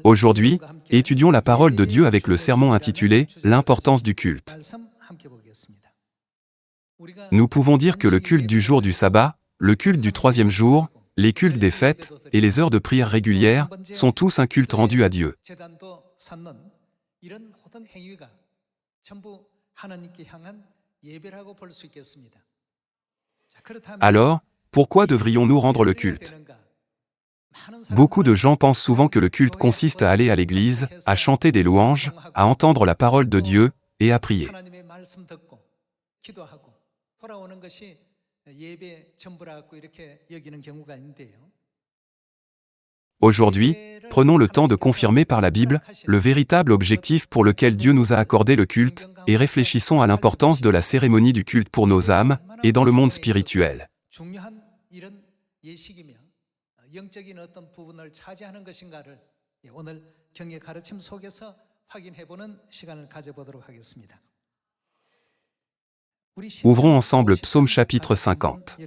Aujourd'hui, étudions la parole de Dieu avec le sermon intitulé « L'importance du culte ». Nous pouvons dire que le culte du jour du sabbat, le culte du troisième jour, les cultes des fêtes et les heures de prière régulières sont tous un culte rendu à Dieu. Alors, pourquoi devrions-nous rendre le culte? Beaucoup de gens pensent souvent que le culte consiste à aller à l'église, à chanter des louanges, à entendre la parole de Dieu et à prier. Aujourd'hui, prenons le temps de confirmer par la Bible le véritable objectif pour lequel Dieu nous a accordé le culte, et réfléchissons à l'importance de la cérémonie du culte pour nos âmes et dans le monde spirituel. Ouvrons ensemble Psaume chapitre 50.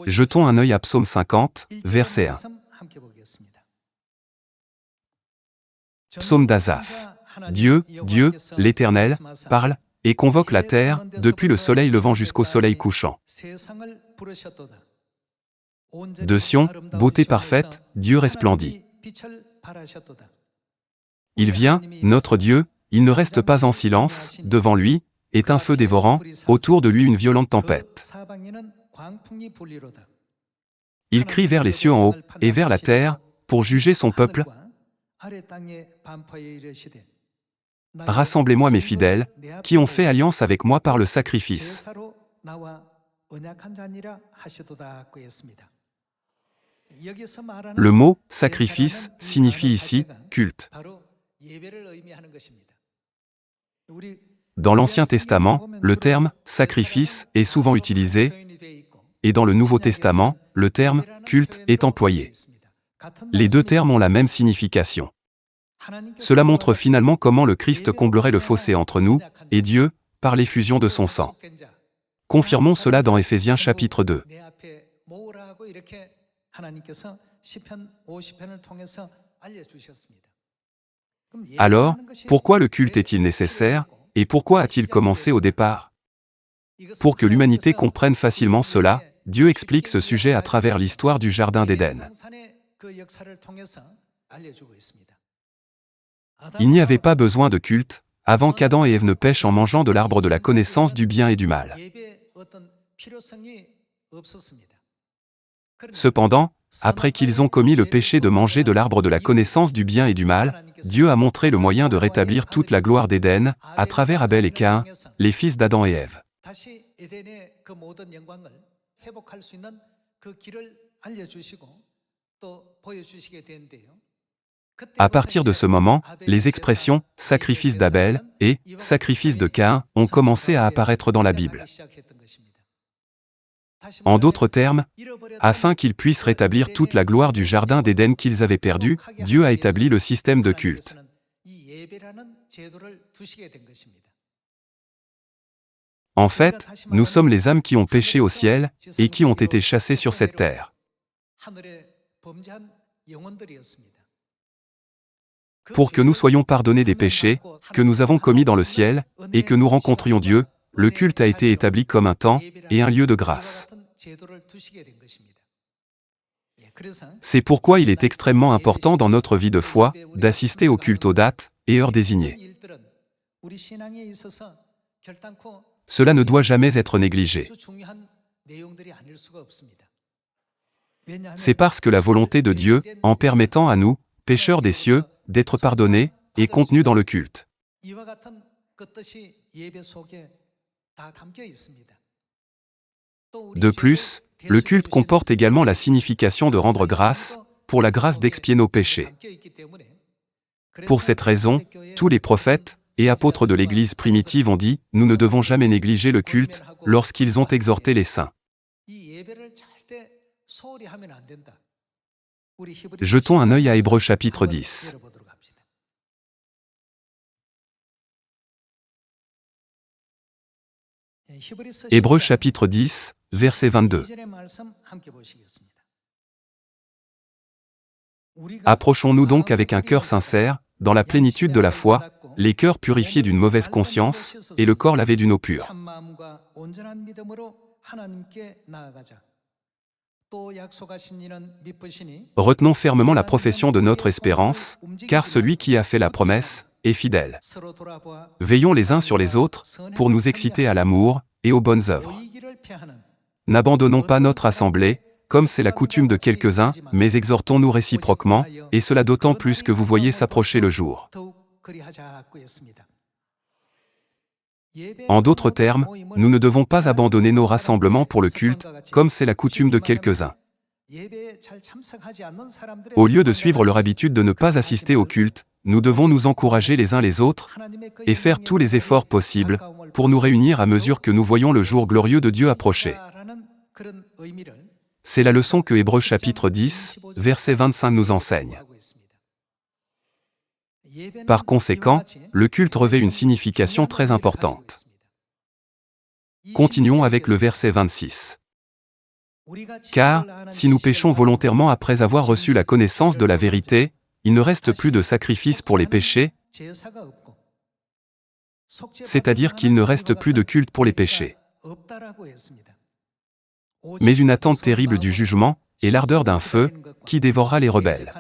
Jetons un œil à Psaume 50, verset 1. Psaume d'Asaph. Dieu, l'Éternel, parle et convoque la terre, depuis le soleil levant jusqu'au soleil couchant. De Sion, beauté parfaite, Dieu resplendit. Il vient, notre Dieu, il ne reste pas en silence, devant lui, est un feu dévorant, autour de lui une violente tempête. Il crie vers les cieux en haut, et vers la terre, pour juger son peuple. Rassemblez-moi mes fidèles, qui ont fait alliance avec moi par le sacrifice. Le mot « sacrifice » signifie ici « culte ». Dans l'Ancien Testament, le terme « sacrifice » est souvent utilisé, et dans le Nouveau Testament, le terme « culte » est employé. Les deux termes ont la même signification. Cela montre finalement comment le Christ comblerait le fossé entre nous et Dieu, par l'effusion de son sang. Confirmons cela dans Éphésiens chapitre 2. Alors, pourquoi le culte est-il nécessaire, et pourquoi a-t-il commencé au départ? Pour que l'humanité comprenne facilement cela, Dieu explique ce sujet à travers l'histoire du Jardin d'Éden. Il n'y avait pas besoin de culte, avant qu'Adam et Ève ne pêchent en mangeant de l'arbre de la connaissance du bien et du mal. Cependant, après qu'ils ont commis le péché de manger de l'arbre de la connaissance du bien et du mal, Dieu a montré le moyen de rétablir toute la gloire d'Éden, à travers Abel et Caïn, les fils d'Adam et Ève. À partir de ce moment, les expressions « sacrifice d'Abel » et « sacrifice de Caïn » ont commencé à apparaître dans la Bible. En d'autres termes, afin qu'ils puissent rétablir toute la gloire du Jardin d'Éden qu'ils avaient perdu, Dieu a établi le système de culte. En fait, nous sommes les âmes qui ont péché au ciel et qui ont été chassées sur cette terre. Pour que nous soyons pardonnés des péchés que nous avons commis dans le ciel et que nous rencontrions Dieu, le culte a été établi comme un temps et un lieu de grâce. C'est pourquoi il est extrêmement important dans notre vie de foi d'assister au culte aux dates et heures désignées. Cela ne doit jamais être négligé. C'est parce que la volonté de Dieu, en permettant à nous, pécheurs des cieux, d'être pardonnés, est contenue dans le culte. De plus, le culte comporte également la signification de rendre grâce, pour la grâce d'expier nos péchés. Pour cette raison, tous les prophètes et apôtres de l'Église primitive ont dit « Nous ne devons jamais négliger le culte » lorsqu'ils ont exhorté les saints. Jetons un œil à Hébreux chapitre 10. Hébreux chapitre 10, verset 22. Approchons-nous donc avec un cœur sincère, dans la plénitude de la foi, les cœurs purifiés d'une mauvaise conscience, et le corps lavé d'une eau pure. Retenons fermement la profession de notre espérance, car celui qui a fait la promesse est fidèle. Veillons les uns sur les autres, pour nous exciter à l'amour et aux bonnes œuvres. N'abandonnons pas notre assemblée, comme c'est la coutume de quelques-uns, mais exhortons-nous réciproquement, et cela d'autant plus que vous voyez s'approcher le jour. En d'autres termes, nous ne devons pas abandonner nos rassemblements pour le culte, comme c'est la coutume de quelques-uns. Au lieu de suivre leur habitude de ne pas assister au culte, nous devons nous encourager les uns les autres et faire tous les efforts possibles pour nous réunir à mesure que nous voyons le jour glorieux de Dieu approcher. C'est la leçon que Hébreux chapitre 10, verset 25 nous enseigne. Par conséquent, le culte revêt une signification très importante. Continuons avec le verset 26. Car, si nous péchons volontairement après avoir reçu la connaissance de la vérité, il ne reste plus de sacrifice pour les péchés, c'est-à-dire qu'il ne reste plus de culte pour les péchés. Mais une attente terrible du jugement, et l'ardeur d'un feu, qui dévorera les rebelles.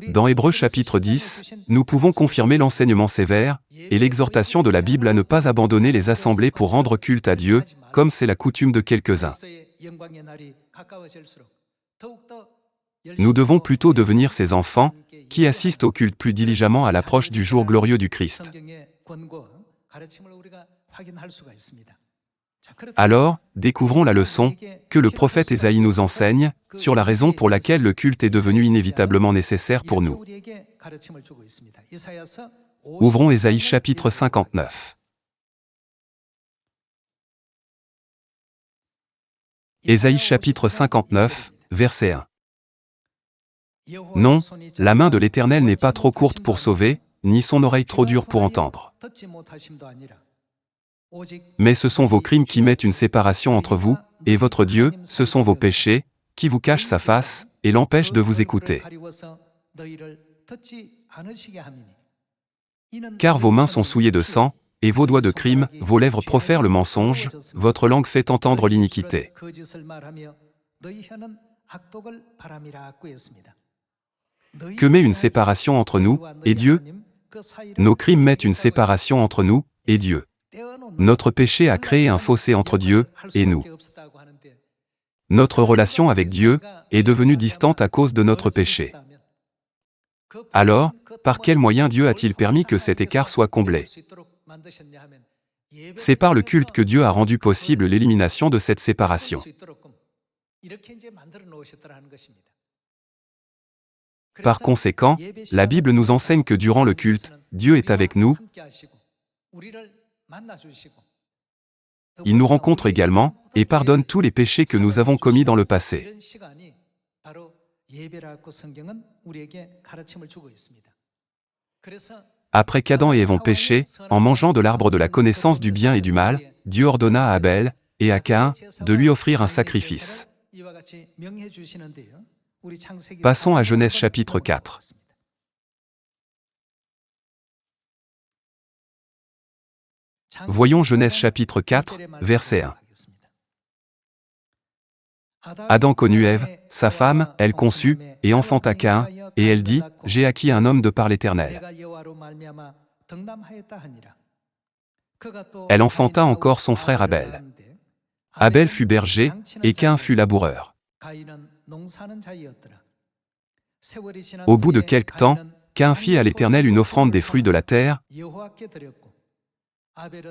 Dans Hébreux chapitre 10, nous pouvons confirmer l'enseignement sévère et l'exhortation de la Bible à ne pas abandonner les assemblées pour rendre culte à Dieu, comme c'est la coutume de quelques-uns. Nous devons plutôt devenir ces enfants qui assistent au culte plus diligemment à l'approche du jour glorieux du Christ. Alors, découvrons la leçon que le prophète Ésaïe nous enseigne sur la raison pour laquelle le culte est devenu inévitablement nécessaire pour nous. Ouvrons Ésaïe chapitre 59. Ésaïe chapitre 59, verset 1. Non, la main de l'Éternel n'est pas trop courte pour sauver, ni son oreille trop dure pour entendre. Mais ce sont vos crimes qui mettent une séparation entre vous, et votre Dieu, ce sont vos péchés, qui vous cachent sa face, et l'empêchent de vous écouter. Car vos mains sont souillées de sang, et vos doigts de crime, vos lèvres profèrent le mensonge, votre langue fait entendre l'iniquité. Que met une séparation entre nous et Dieu? Nos crimes mettent une séparation entre nous et Dieu. Notre péché a créé un fossé entre Dieu et nous. Notre relation avec Dieu est devenue distante à cause de notre péché. Alors, par quel moyen Dieu a-t-il permis que cet écart soit comblé? C'est par le culte que Dieu a rendu possible l'élimination de cette séparation. Par conséquent, la Bible nous enseigne que durant le culte, Dieu est avec nous. Il nous rencontre également et pardonne tous les péchés que nous avons commis dans le passé. Après qu'Adam et Ève ont péché, en mangeant de l'arbre de la connaissance du bien et du mal, Dieu ordonna à Abel et à Caïn de lui offrir un sacrifice. Passons à Genèse chapitre 4. Voyons Genèse chapitre 4, verset 1. Adam connut Ève, sa femme, elle conçut, et enfanta Caïn, et elle dit, « J'ai acquis un homme de par l'Éternel. » Elle enfanta encore son frère Abel. Abel fut berger, et Caïn fut laboureur. Au bout de quelque temps, Caïn fit à l'Éternel une offrande des fruits de la terre,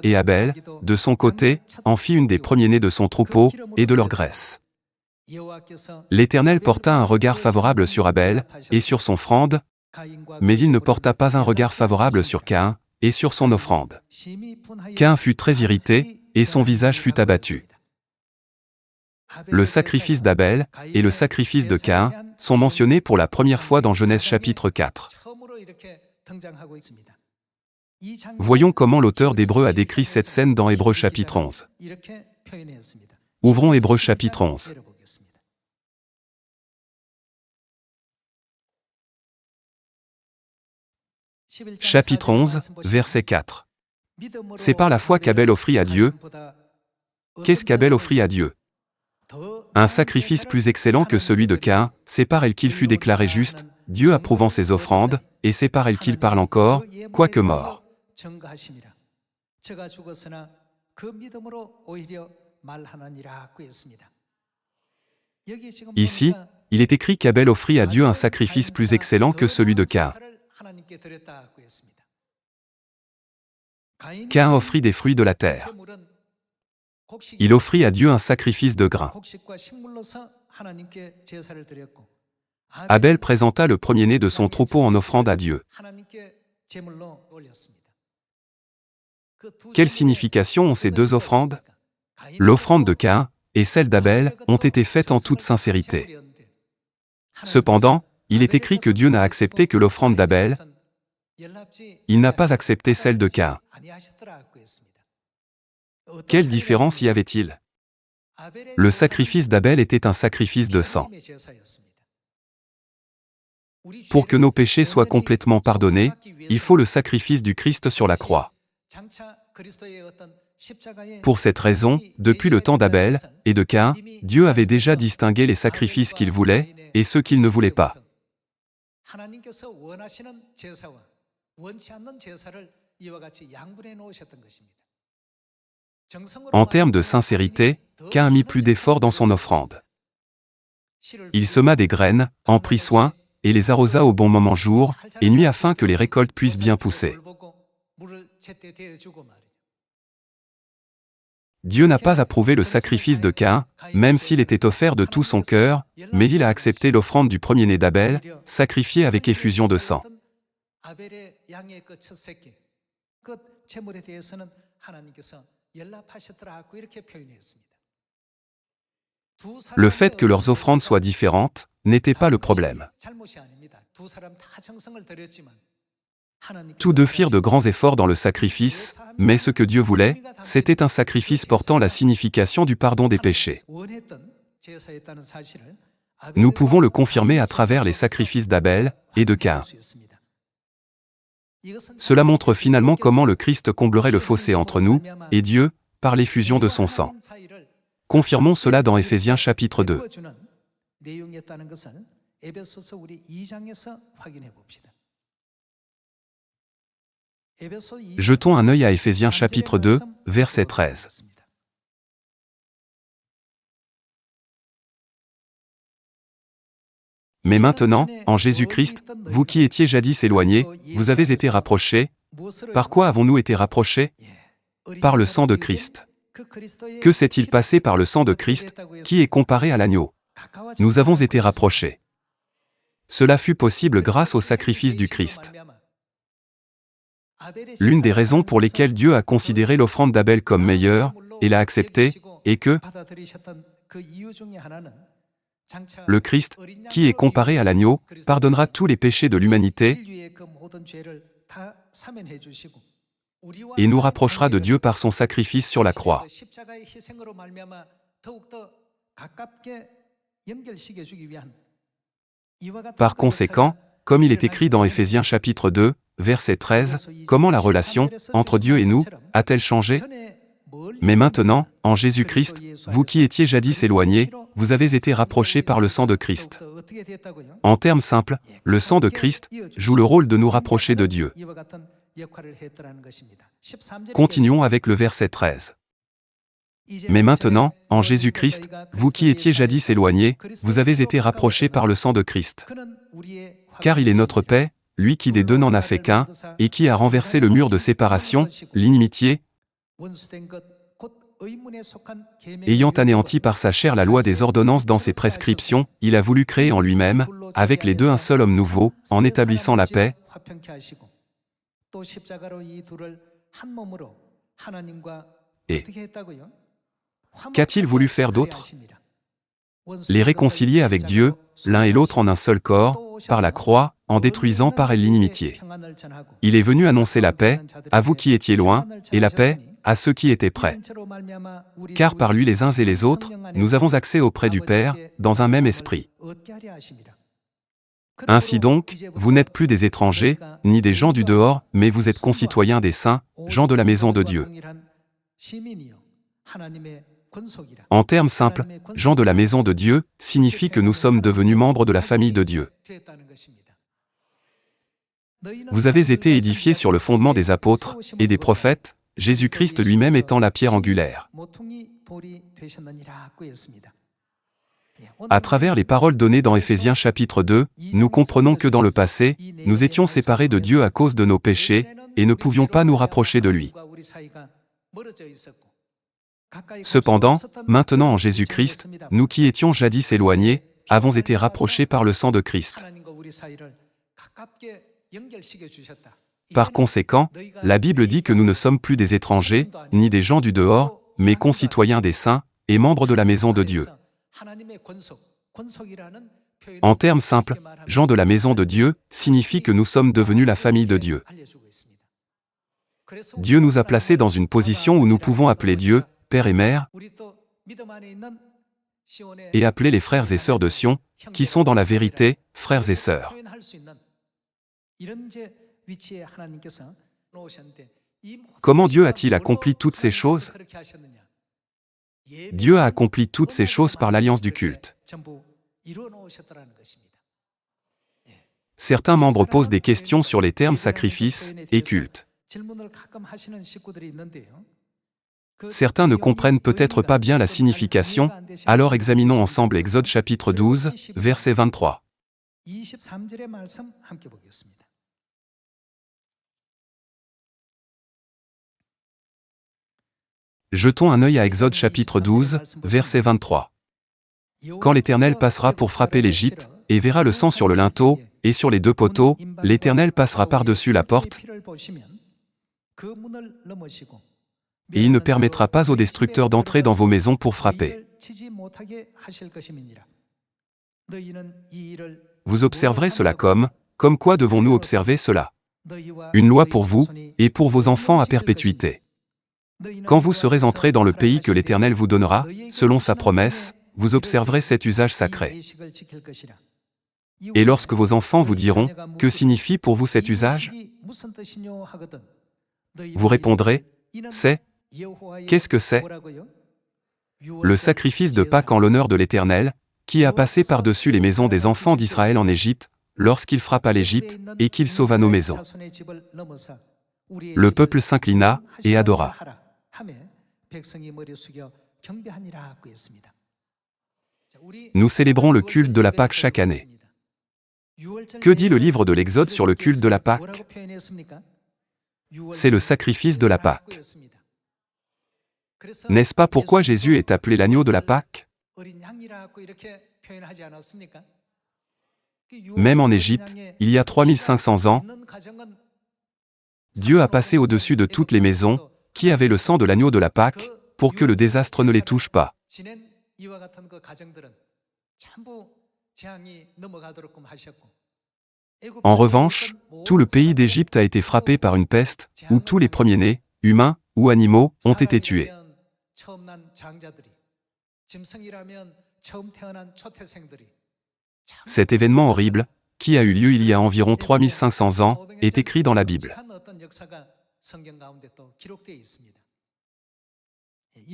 et Abel, de son côté, en fit une des premiers-nés de son troupeau, et de leur graisse. L'Éternel porta un regard favorable sur Abel, et sur son offrande, mais il ne porta pas un regard favorable sur Caïn, et sur son offrande. Caïn fut très irrité, et son visage fut abattu. Le sacrifice d'Abel et le sacrifice de Caïn sont mentionnés pour la première fois dans Genèse chapitre 4. Voyons comment l'auteur d'Hébreux a décrit cette scène dans Hébreux chapitre 11. Ouvrons Hébreux chapitre 11. Chapitre 11, verset 4. C'est par la foi qu'Abel offrit à Dieu. Qu'est-ce qu'Abel offrit à Dieu? Un sacrifice plus excellent que celui de Caïn, c'est par elle qu'il fut déclaré juste, Dieu approuvant ses offrandes, et c'est par elle qu'il parle encore, quoique mort. Ici, il est écrit qu'Abel offrit à Dieu un sacrifice plus excellent que celui de Caïn. Caïn offrit des fruits de la terre. Il offrit à Dieu un sacrifice de grain. Abel présenta le premier-né de son troupeau en offrande à Dieu. Quelle signification ont ces deux offrandes? L'offrande de Caïn et celle d'Abel ont été faites en toute sincérité. Cependant, il est écrit que Dieu n'a accepté que l'offrande d'Abel. Il n'a pas accepté celle de Caïn. Quelle différence y avait-il? Le sacrifice d'Abel était un sacrifice de sang. Pour que nos péchés soient complètement pardonnés, il faut le sacrifice du Christ sur la croix. Pour cette raison, depuis le temps d'Abel et de Caïn, Dieu avait déjà distingué les sacrifices qu'il voulait et ceux qu'il ne voulait pas. En termes de sincérité, Caïn a mis plus d'efforts dans son offrande. Il sema des graines, en prit soin, et les arrosa au bon moment jour et nuit afin que les récoltes puissent bien pousser. Dieu n'a pas approuvé le sacrifice de Caïn, même s'il était offert de tout son cœur, mais il a accepté l'offrande du premier-né d'Abel, sacrifiée avec effusion de sang. Le fait que leurs offrandes soient différentes n'était pas le problème. Tous deux firent de grands efforts dans le sacrifice, mais ce que Dieu voulait, c'était un sacrifice portant la signification du pardon des péchés. Nous pouvons le confirmer à travers les sacrifices d'Abel et de Caïn. Cela montre finalement comment le Christ comblerait le fossé entre nous et Dieu, par l'effusion de son sang. Confirmons cela dans Éphésiens chapitre 2. Jetons un œil à Éphésiens chapitre 2, verset 13. Mais maintenant, en Jésus-Christ, vous qui étiez jadis éloignés, vous avez été rapprochés. Par quoi avons-nous été rapprochés? Par le sang de Christ. Que s'est-il passé par le sang de Christ, qui est comparé à l'agneau? Nous avons été rapprochés. Cela fut possible grâce au sacrifice du Christ. L'une des raisons pour lesquelles Dieu a considéré l'offrande d'Abel comme meilleure, et l'a acceptée, est que le Christ, qui est comparé à l'agneau, pardonnera tous les péchés de l'humanité et nous rapprochera de Dieu par son sacrifice sur la croix. Par conséquent, comme il est écrit dans Éphésiens chapitre 2, verset 13, comment la relation entre Dieu et nous a-t-elle changé? Mais maintenant, en Jésus-Christ, vous qui étiez jadis éloignés, vous avez été rapprochés par le sang de Christ. En termes simples, le sang de Christ joue le rôle de nous rapprocher de Dieu. Continuons avec le verset 13. Mais maintenant, en Jésus-Christ, vous qui étiez jadis éloignés, vous avez été rapprochés par le sang de Christ. Car il est notre paix, lui qui des deux n'en a fait qu'un, et qui a renversé le mur de séparation, l'inimitié, ayant anéanti par sa chair la loi des ordonnances dans ses prescriptions, il a voulu créer en lui-même, avec les deux un seul homme nouveau, en établissant la paix. Et qu'a-t-il voulu faire d'autre? Les réconcilier avec Dieu, l'un et l'autre en un seul corps, par la croix, en détruisant par elle l'inimitié. Il est venu annoncer la paix, à vous qui étiez loin, et la paix, à ceux qui étaient près. Car par lui les uns et les autres, nous avons accès auprès du Père, dans un même esprit. Ainsi donc, vous n'êtes plus des étrangers, ni des gens du dehors, mais vous êtes concitoyens des saints, gens de la maison de Dieu. En termes simples, gens de la maison de Dieu signifie que nous sommes devenus membres de la famille de Dieu. Vous avez été édifiés sur le fondement des apôtres et des prophètes, Jésus-Christ lui-même étant la pierre angulaire. À travers les paroles données dans Éphésiens chapitre 2, nous comprenons que dans le passé, nous étions séparés de Dieu à cause de nos péchés, et ne pouvions pas nous rapprocher de lui. Cependant, maintenant en Jésus-Christ, nous qui étions jadis éloignés, avons été rapprochés par le sang de Christ. Par conséquent, la Bible dit que nous ne sommes plus des étrangers, ni des gens du dehors, mais concitoyens des saints, et membres de la maison de Dieu. En termes simples, gens de la maison de Dieu signifie que nous sommes devenus la famille de Dieu. Dieu nous a placés dans une position où nous pouvons appeler Dieu, Père et Mère, et appeler les frères et sœurs de Sion, qui sont dans la vérité, frères et sœurs. Comment Dieu a-t-il accompli toutes ces choses? Dieu a accompli toutes ces choses par l'alliance du culte. Certains membres posent des questions sur les termes sacrifice et culte. Certains ne comprennent peut-être pas bien la signification, alors examinons ensemble Exode chapitre 12, verset 23. Jetons un œil à Exode chapitre 12, verset 23. Quand l'Éternel passera pour frapper l'Égypte, et verra le sang sur le linteau, et sur les deux poteaux, l'Éternel passera par-dessus la porte, et il ne permettra pas aux destructeurs d'entrer dans vos maisons pour frapper. Vous observerez cela comme quoi devons-nous observer cela? Une loi pour vous, et pour vos enfants à perpétuité. Quand vous serez entrés dans le pays que l'Éternel vous donnera, selon sa promesse, vous observerez cet usage sacré. Et lorsque vos enfants vous diront, « Que signifie pour vous cet usage ?» Vous répondrez, « C'est. » Qu'est-ce que c'est? Le sacrifice de Pâques en l'honneur de l'Éternel, qui a passé par-dessus les maisons des enfants d'Israël en Égypte, lorsqu'il frappa l'Égypte, et qu'il sauva nos maisons. Le peuple s'inclina et adora. Nous célébrons le culte de la Pâque chaque année. Que dit le livre de l'Exode sur le culte de la Pâque? C'est le sacrifice de la Pâque. N'est-ce pas pourquoi Jésus est appelé l'agneau de la Pâque? Même en Égypte, il y a 3500 ans, Dieu a passé au-dessus de toutes les maisons, qui avaient le sang de l'agneau de la Pâque, pour que le désastre ne les touche pas. En revanche, tout le pays d'Égypte a été frappé par une peste, où tous les premiers-nés, humains ou animaux, ont été tués. Cet événement horrible, qui a eu lieu il y a environ 3500 ans, est écrit dans la Bible.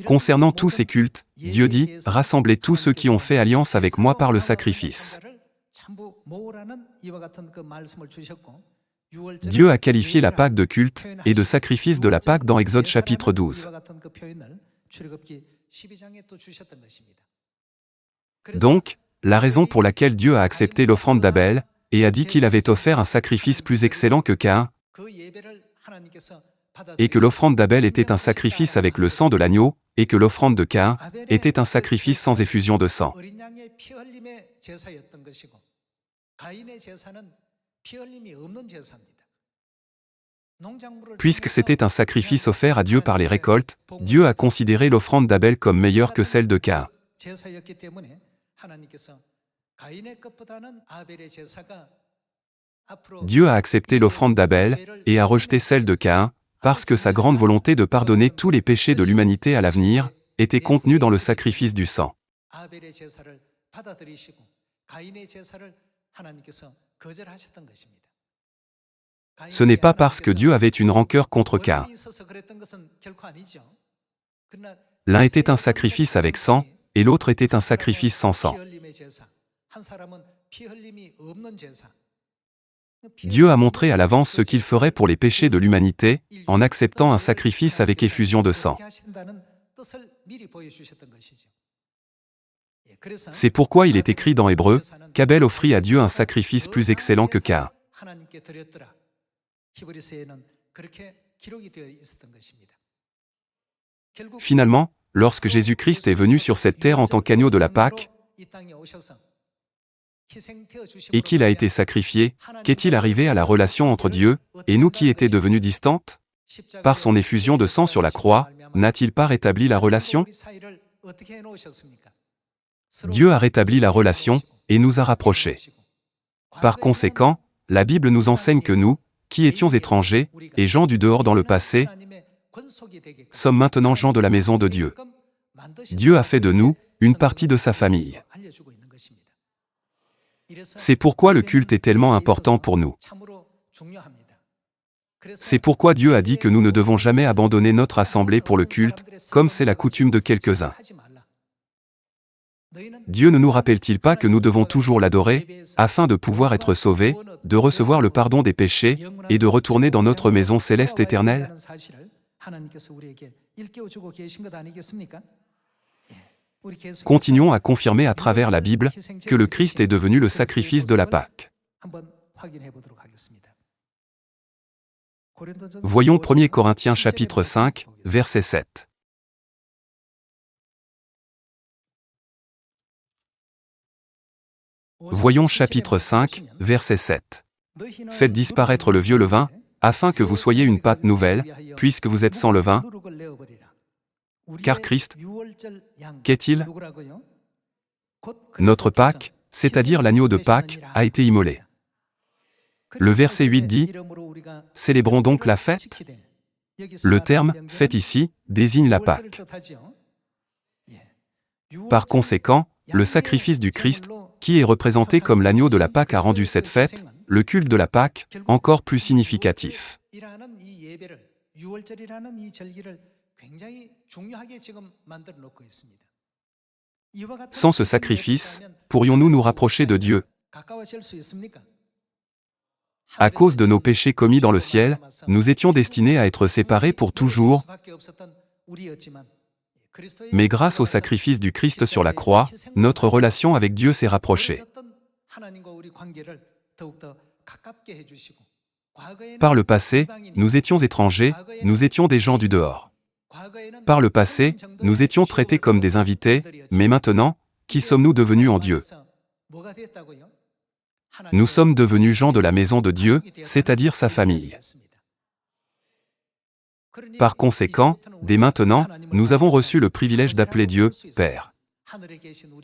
Concernant tous ces cultes, Dieu dit, « Rassemblez tous ceux qui ont fait alliance avec moi par le sacrifice. » Dieu a qualifié la Pâque de culte et de sacrifice de la Pâque dans Exode chapitre 12. Donc, la raison pour laquelle Dieu a accepté l'offrande d'Abel, et a dit qu'il avait offert un sacrifice plus excellent que Caïn, et que l'offrande d'Abel était un sacrifice avec le sang de l'agneau, et que l'offrande de Caïn était un sacrifice sans effusion de sang. Puisque c'était un sacrifice offert à Dieu par les récoltes, Dieu a considéré l'offrande d'Abel comme meilleure que celle de Caïn. Dieu a accepté l'offrande d'Abel et a rejeté celle de Caïn, parce que sa grande volonté de pardonner tous les péchés de l'humanité à l'avenir était contenue dans le sacrifice du sang. Ce n'est pas parce que Dieu avait une rancœur contre Caïn. L'un était un sacrifice avec sang, et l'autre était un sacrifice sans sang. Dieu a montré à l'avance ce qu'il ferait pour les péchés de l'humanité, en acceptant un sacrifice avec effusion de sang. C'est pourquoi il est écrit dans Hébreux qu'Abel offrit à Dieu un sacrifice plus excellent que Caïn. Finalement, lorsque Jésus-Christ est venu sur cette terre en tant qu'agneau de la Pâque, et qu'il a été sacrifié, qu'est-il arrivé à la relation entre Dieu et nous qui étaient devenus distantes? Par son effusion de sang sur la croix, n'a-t-il pas rétabli la relation? Dieu a rétabli la relation et nous a rapprochés. Par conséquent, la Bible nous enseigne que nous, qui étions étrangers et gens du dehors dans le passé, sommes maintenant gens de la maison de Dieu. Dieu a fait de nous une partie de sa famille. C'est pourquoi le culte est tellement important pour nous. C'est pourquoi Dieu a dit que nous ne devons jamais abandonner notre assemblée pour le culte, comme c'est la coutume de quelques-uns. Dieu ne nous rappelle-t-il pas que nous devons toujours l'adorer, afin de pouvoir être sauvés, de recevoir le pardon des péchés, et de retourner dans notre maison céleste éternelle? Continuons à confirmer à travers la Bible que le Christ est devenu le sacrifice de la Pâque. Voyons 1 Corinthiens chapitre 5, verset 7. Voyons chapitre 5, verset 7. Faites disparaître le vieux levain, afin que vous soyez une pâte nouvelle, puisque vous êtes sans levain. Car Christ, qu'est-il? Notre Pâque, c'est-à-dire l'agneau de Pâques, a été immolé. Le verset 8 dit « Célébrons donc la fête ». Le terme « fête » ici désigne la Pâque. Par conséquent, le sacrifice du Christ, qui est représenté comme l'agneau de la Pâque, a rendu cette fête, le culte de la Pâque, encore plus significatif. Sans ce sacrifice, pourrions-nous nous rapprocher de Dieu? À cause de nos péchés commis dans le ciel, nous étions destinés à être séparés pour toujours, mais grâce au sacrifice du Christ sur la croix, notre relation avec Dieu s'est rapprochée. Par le passé, nous étions étrangers, nous étions des gens du dehors. Par le passé, nous étions traités comme des invités, mais maintenant, qui sommes-nous devenus en Dieu? Nous sommes devenus gens de la maison de Dieu, c'est-à-dire sa famille. Par conséquent, dès maintenant, nous avons reçu le privilège d'appeler Dieu « Père ».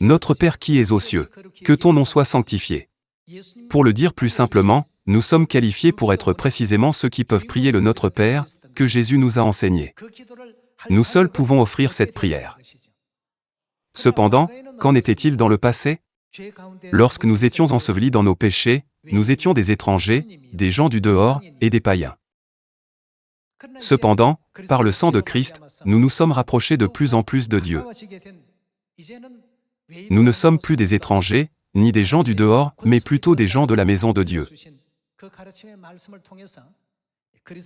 Notre Père qui es aux cieux, que ton nom soit sanctifié. Pour le dire plus simplement, nous sommes qualifiés pour être précisément ceux qui peuvent prier le Notre Père, que Jésus nous a enseigné. Nous seuls pouvons offrir cette prière. Cependant, qu'en était-il dans le passé? Lorsque nous étions ensevelis dans nos péchés, nous étions des étrangers, des gens du dehors et des païens. Cependant, par le sang de Christ, nous nous sommes rapprochés de plus en plus de Dieu. Nous ne sommes plus des étrangers, ni des gens du dehors, mais plutôt des gens de la maison de Dieu.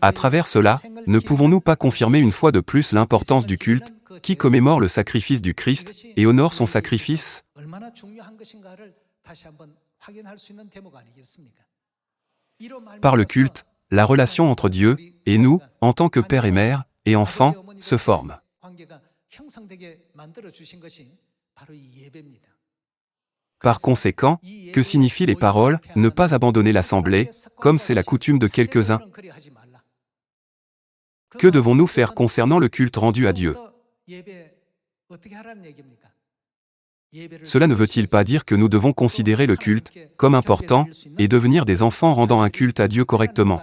À travers cela, ne pouvons-nous pas confirmer une fois de plus l'importance du culte, qui commémore le sacrifice du Christ et honore son sacrifice? Par le culte, la relation entre Dieu et nous, en tant que père et mère, et enfants, se forme. Par conséquent, que signifient les paroles « ne pas abandonner l'assemblée », comme c'est la coutume de quelques-uns? Que devons-nous faire concernant le culte rendu à Dieu? Cela ne veut-il pas dire que nous devons considérer le culte comme important et devenir des enfants rendant un culte à Dieu correctement?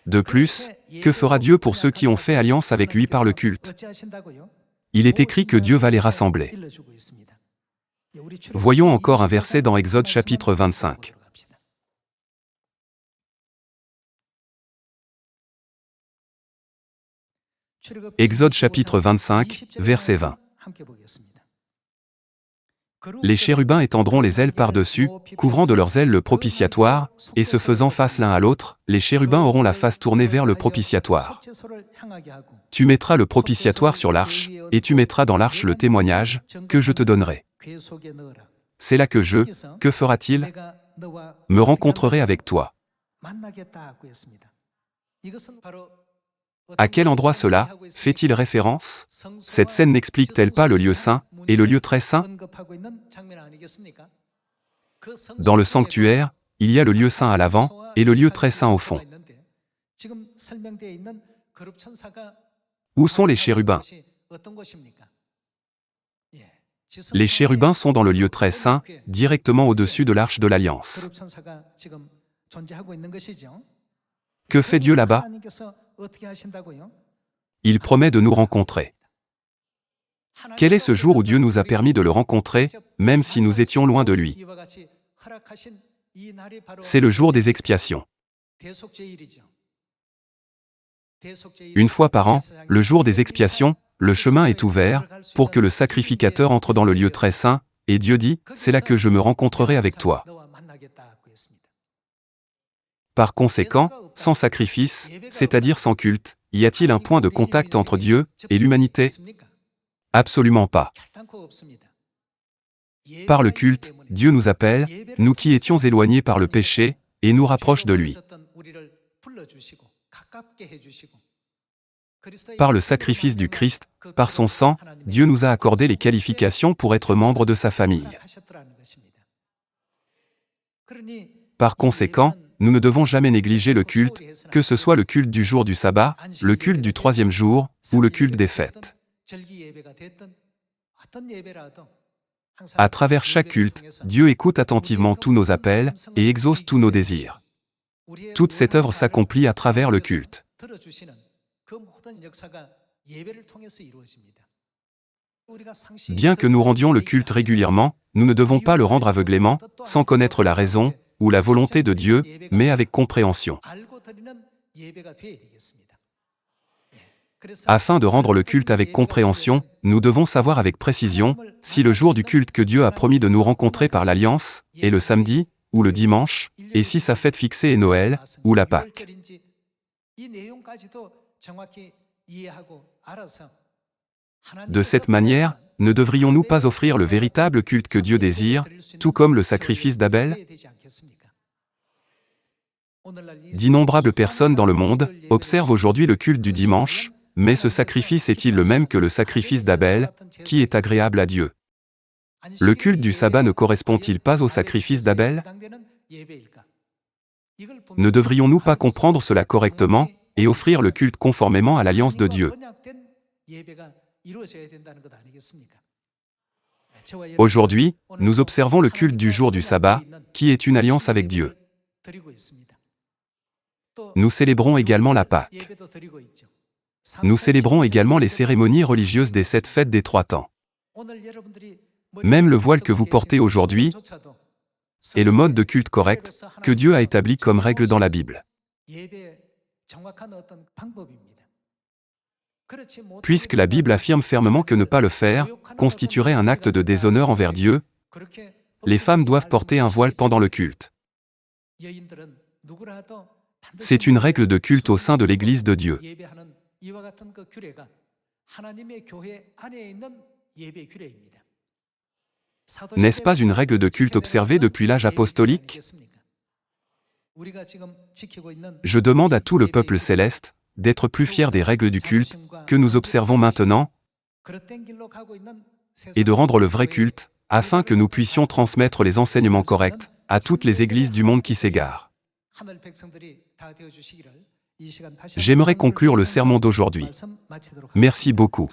De plus, que fera Dieu pour ceux qui ont fait alliance avec lui par le culte? Il est écrit que Dieu va les rassembler. Voyons encore un verset dans Exode chapitre 25. Exode chapitre 25, verset 20. Les chérubins étendront les ailes par-dessus, couvrant de leurs ailes le propitiatoire, et se faisant face l'un à l'autre, les chérubins auront la face tournée vers le propitiatoire. Tu mettras le propitiatoire sur l'arche, et tu mettras dans l'arche le témoignage que je te donnerai. C'est là que fera-t-il? Me rencontrerai avec toi. À quel endroit cela fait-il référence? Cette scène n'explique-t-elle pas le lieu saint et le lieu très saint? Dans le sanctuaire, il y a le lieu saint à l'avant et le lieu très saint au fond. Où sont les chérubins? Les chérubins sont dans le lieu très saint, directement au-dessus de l'arche de l'Alliance. Que fait Dieu là-bas? Il promet de nous rencontrer. Quel est ce jour où Dieu nous a permis de le rencontrer, même si nous étions loin de lui? C'est le jour des expiations. Une fois par an, le jour des expiations, le chemin est ouvert pour que le sacrificateur entre dans le lieu très saint, et Dieu dit, c'est là que je me rencontrerai avec toi. Par conséquent, sans sacrifice, c'est-à-dire sans culte, y a-t-il un point de contact entre Dieu et l'humanité? Absolument pas. Par le culte, Dieu nous appelle, nous qui étions éloignés par le péché, et nous rapproche de lui. Par le sacrifice du Christ, par son sang, Dieu nous a accordé les qualifications pour être membres de sa famille. Par conséquent, nous ne devons jamais négliger le culte, que ce soit le culte du jour du sabbat, le culte du troisième jour, ou le culte des fêtes. À travers chaque culte, Dieu écoute attentivement tous nos appels et exauce tous nos désirs. Toute cette œuvre s'accomplit à travers le culte. Bien que nous rendions le culte régulièrement, nous ne devons pas le rendre aveuglément, sans connaître la raison ou la volonté de Dieu, mais avec compréhension. Afin de rendre le culte avec compréhension, nous devons savoir avec précision si le jour du culte que Dieu a promis de nous rencontrer par l'Alliance est le samedi ou le dimanche, et si sa fête fixée est Noël ou la Pâque. De cette manière, ne devrions-nous pas offrir le véritable culte que Dieu désire, tout comme le sacrifice d'Abel? D'innombrables personnes dans le monde observent aujourd'hui le culte du dimanche, mais ce sacrifice est-il le même que le sacrifice d'Abel, qui est agréable à Dieu? Le culte du sabbat ne correspond-il pas au sacrifice d'Abel? Ne devrions-nous pas comprendre cela correctement et offrir le culte conformément à l'alliance de Dieu? Aujourd'hui, nous observons le culte du jour du sabbat, qui est une alliance avec Dieu. Nous célébrons également la Pâque. Nous célébrons également les cérémonies religieuses des 7 fêtes des 3 temps. Même le voile que vous portez aujourd'hui est le mode de culte correct que Dieu a établi comme règle dans la Bible. Puisque la Bible affirme fermement que ne pas le faire constituerait un acte de déshonneur envers Dieu, les femmes doivent porter un voile pendant le culte. C'est une règle de culte au sein de l'Église de Dieu. N'est-ce pas une règle de culte observée depuis l'âge apostolique? Je demande à tout le peuple céleste d'être plus fier des règles du culte que nous observons maintenant et de rendre le vrai culte, afin que nous puissions transmettre les enseignements corrects à toutes les églises du monde qui s'égarent. J'aimerais conclure le sermon d'aujourd'hui. Merci beaucoup.